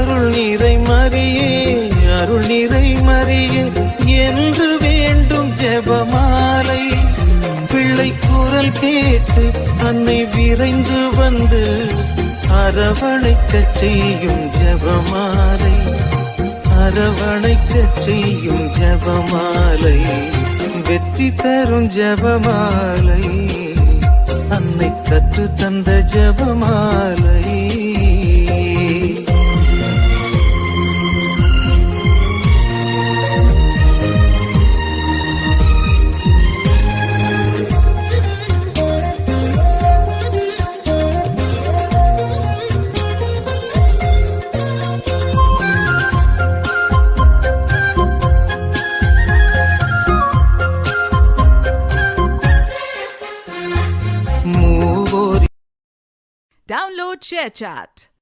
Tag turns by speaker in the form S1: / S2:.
S1: அருள் நிறை மரியே அருள் நிறை மரியே என்று வேண்டும் ஜெபமாலை. பிள்ளை குரல் கேட்டு அன்னை விரைந்து வந்து அரவணைக்கச் செய்யும் ஜெபமாலை. அரவணைக்கச் செய்யும் ஜெபமாலை. வெற்றி தரும் ஜெபமாலை. அன்னை கற்று தந்த ஜெபமாலை.
S2: Download ShareChat.